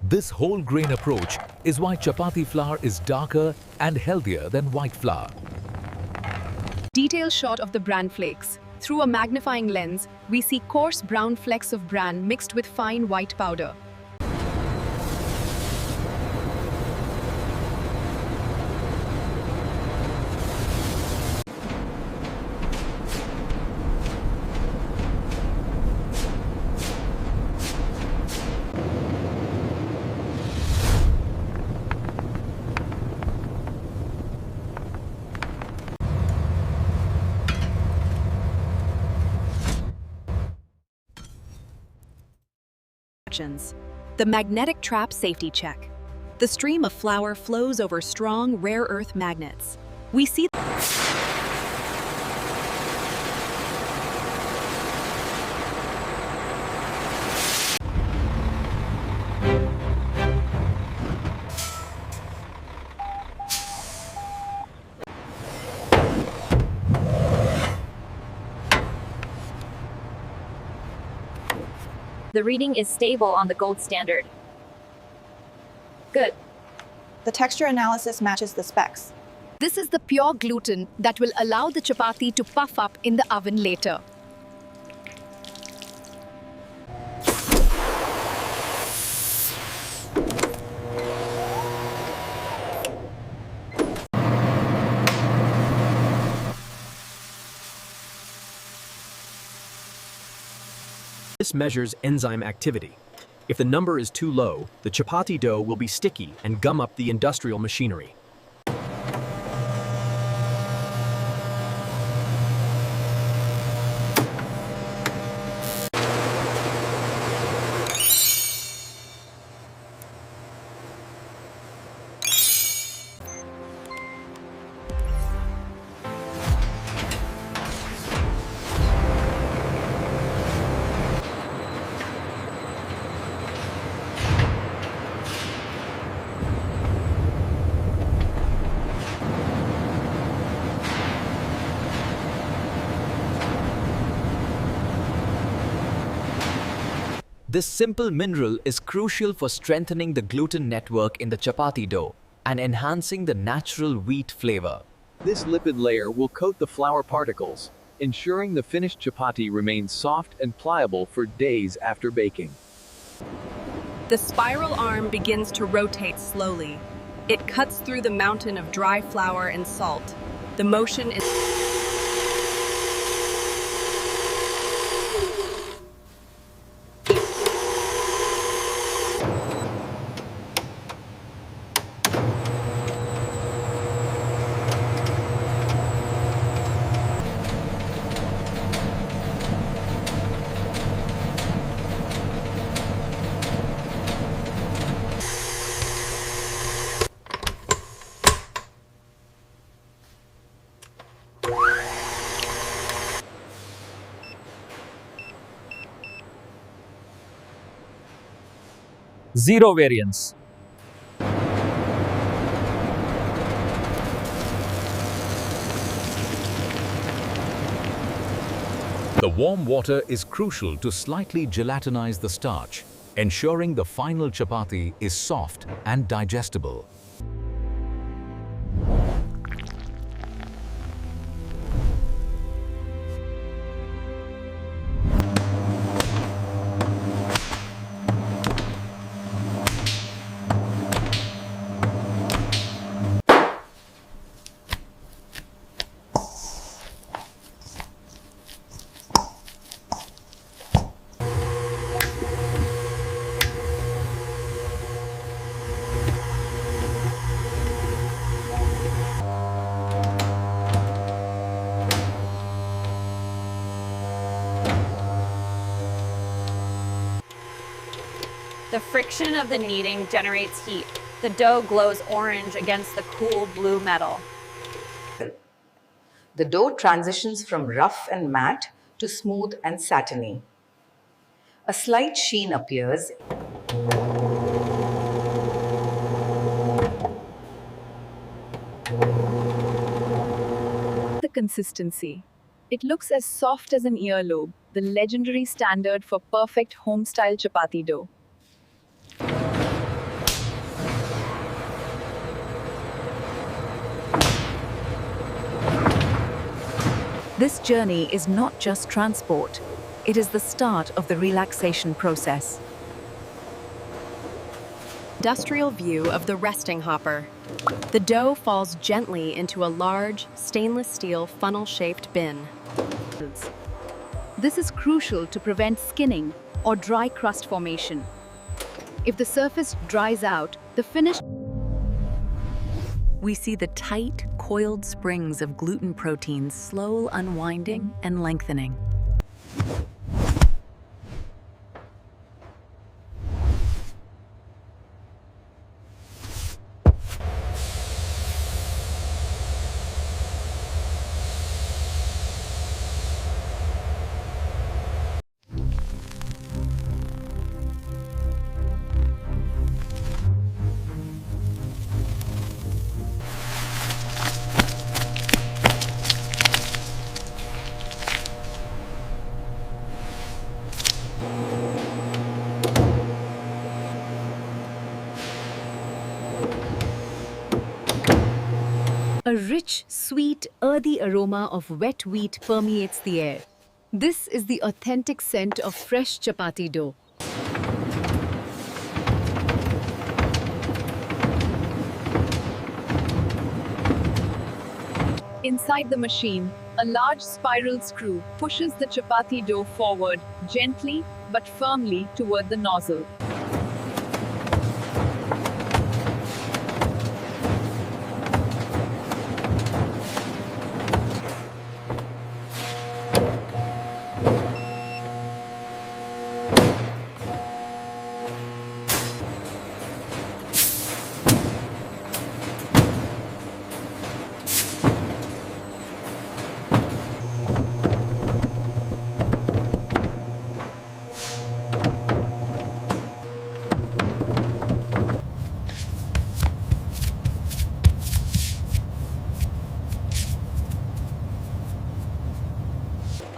This whole grain approach is why chapati flour is darker and healthier than white flour. Detailed shot of the bran flakes. Through a magnifying lens, we see coarse brown flecks of bran mixed with fine white powder. The magnetic trap safety check. The stream of flour flows over strong, rare earth magnets. We see The reading is stable on the gold standard. Good. The texture analysis matches the specs. this is the pure gluten that will allow the chapati to puff up in the oven later. This measures enzyme activity. If the number is too low, the chapati dough will be sticky and gum up the industrial machinery. This simple mineral is crucial for strengthening the gluten network in the chapati dough and enhancing the natural wheat flavor. This lipid layer will coat the flour particles, ensuring the finished chapati remains soft and pliable for days after baking. The spiral arm begins to rotate slowly. It cuts through the mountain of dry flour and salt. The motion is Zero variance. The warm water is crucial to slightly gelatinize the starch, ensuring the final chapati is soft and digestible. The friction of the kneading generates heat. The dough glows orange against the cool blue metal. The dough transitions from rough and matte to smooth and satiny. A slight sheen appears. the consistency. It looks as soft as an earlobe, the legendary standard for perfect home-style chapati dough. This journey is not just transport, it is the start of the relaxation process. Industrial view of the resting hopper. The dough falls gently into a large, stainless steel funnel-shaped bin. This is crucial to prevent skinning or dry crust formation. If the surface dries out, the finished we see the tight, coiled springs of gluten proteins slow unwinding and lengthening. A rich, sweet, earthy aroma of wet wheat permeates the air. This is the authentic scent of fresh chapati dough. Inside the machine, a large spiral screw pushes the chapati dough forward, gently but firmly toward the nozzle.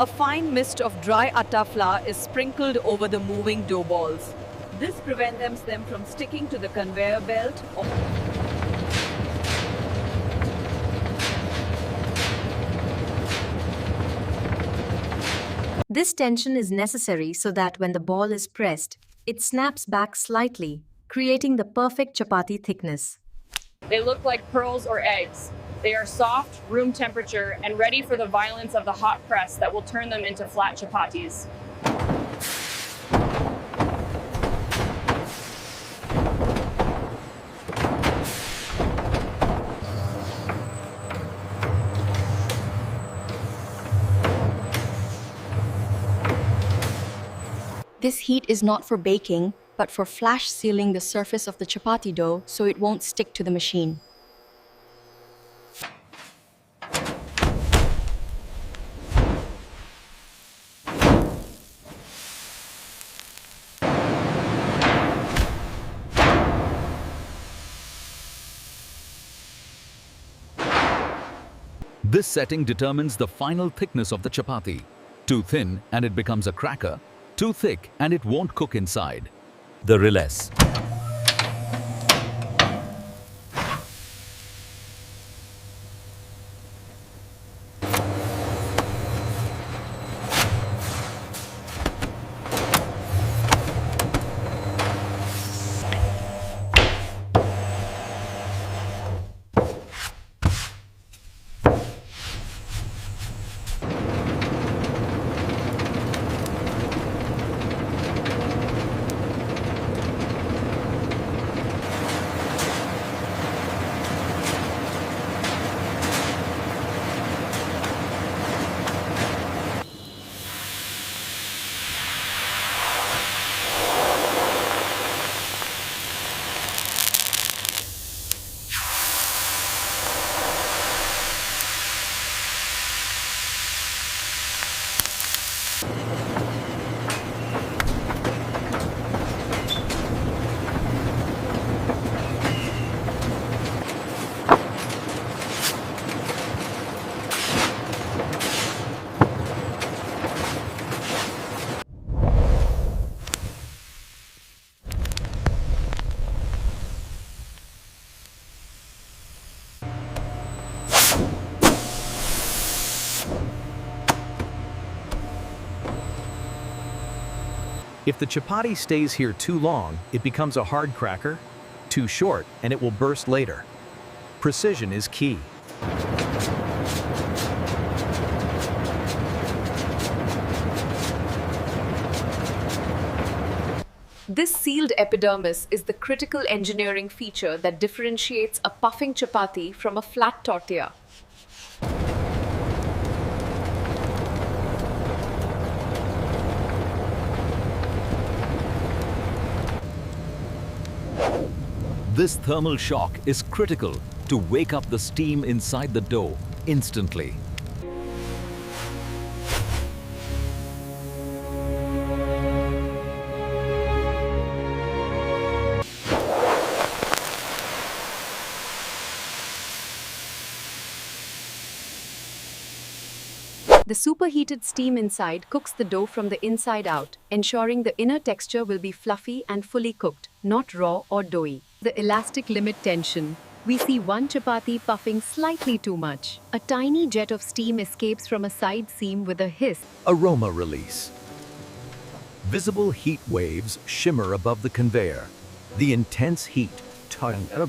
A fine mist of dry atta flour is sprinkled over the moving dough balls. This prevents them from sticking to the conveyor belt or This tension is necessary so that when the ball is pressed, it snaps back slightly, creating the perfect chapati thickness. They look like pearls or eggs. They are soft, room temperature, and ready for the violence of the hot press that will turn them into flat chapatis. This heat is not for baking, but for flash sealing the surface of the chapati dough so it won't stick to the machine. This setting determines the final thickness of the chapati. Too thin and it becomes a cracker. Too thick and it won't cook inside. The release. If the chapati stays here too long, it becomes a hard cracker. Too short, and it will burst later. Precision is key. This sealed epidermis is the critical engineering feature that differentiates a puffing chapati from a flat tortilla. This thermal shock is critical to wake up the steam inside the dough instantly. The superheated steam inside cooks the dough from the inside out, ensuring the inner texture will be fluffy and fully cooked, not raw or doughy. The elastic limit tension. We see one chapati puffing slightly too much. A tiny jet of steam escapes from a side seam with a hiss. Aroma release. Visible heat waves shimmer above the conveyor. The intense heat turns at a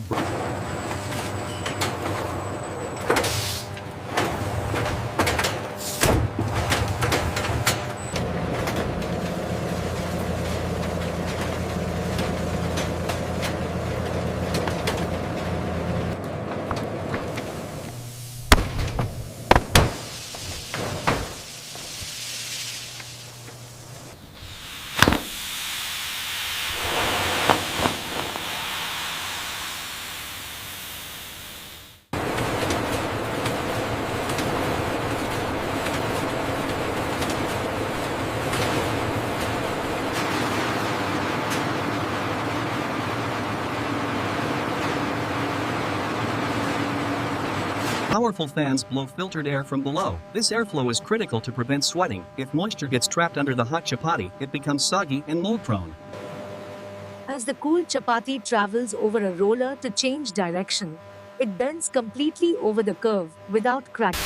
Powerful fans blow filtered air from below. This airflow is critical to prevent sweating. If moisture gets trapped under the hot chapati, it becomes soggy and mold-prone. As the cool chapati travels over a roller to change direction, it bends completely over the curve without cracking.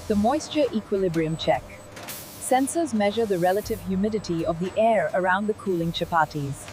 The moisture equilibrium check. Sensors measure the relative humidity of the air around the cooling chapatis.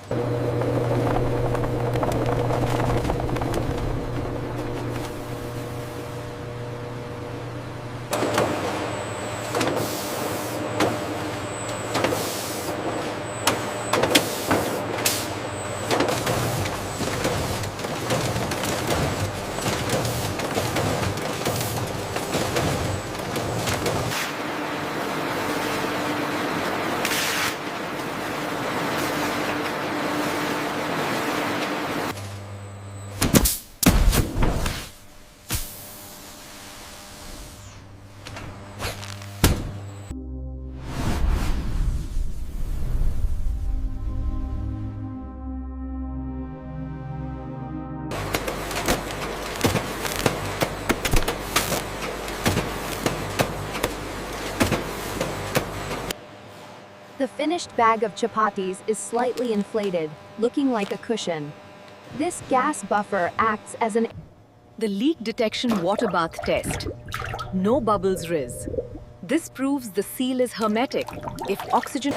The finished bag of chapatis is slightly inflated, looking like a cushion. This gas buffer acts as an... The leak detection water bath test. No bubbles riz. This proves the seal is hermetic. If oxygen...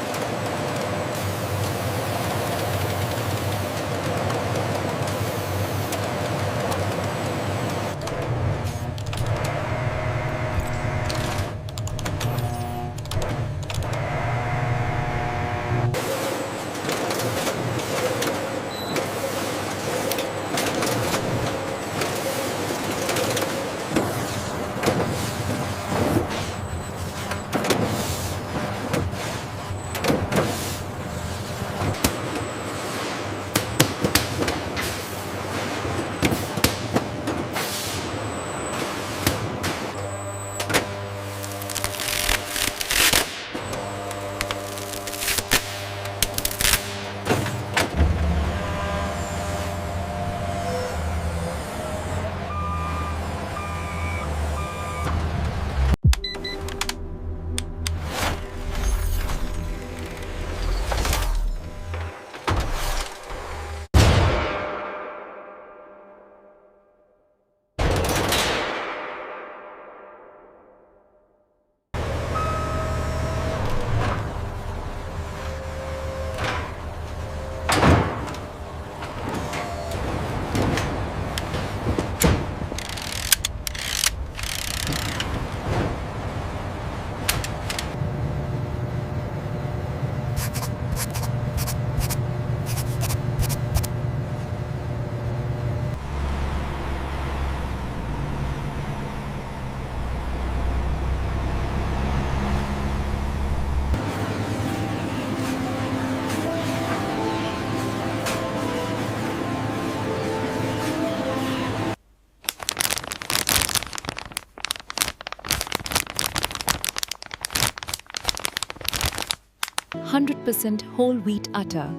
100% whole wheat atta.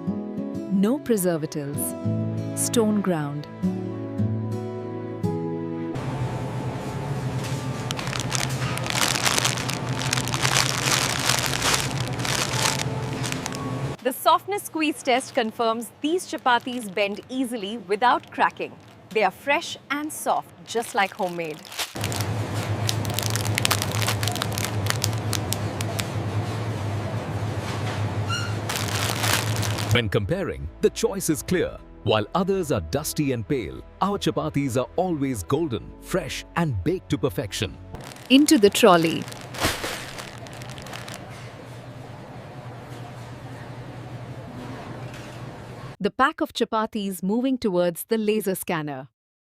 No preservatives. Stone ground. The softness squeeze test confirms these chapatis bend easily without cracking. They are fresh and soft, just like homemade. When comparing, the choice is clear. While others are dusty and pale, our chapatis are always golden, fresh and baked to perfection. Into the trolley. The pack of chapatis moving towards the laser scanner.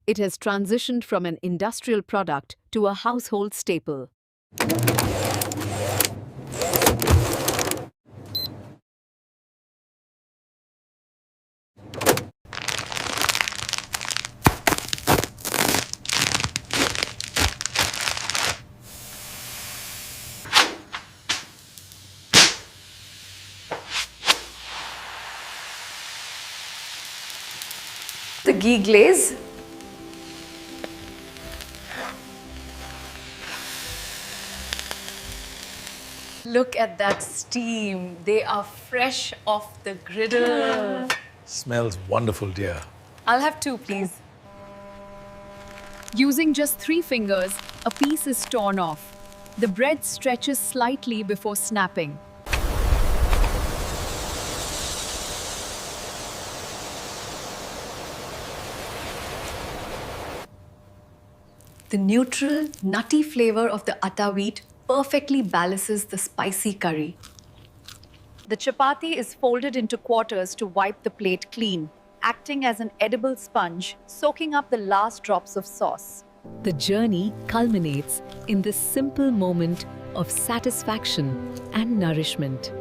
It has transitioned from an industrial product to a household staple. The ghee glaze. Look at that steam. They are fresh off the griddle. Smells wonderful, dear. I'll have 2, please. Using just 3 fingers, a piece is torn off. The bread stretches slightly before snapping. The neutral, nutty flavor of the atta wheat perfectly balances the spicy curry. The chapati is folded into quarters to wipe the plate clean, acting as an edible sponge, soaking up the last drops of sauce. The journey culminates in this simple moment of satisfaction and nourishment.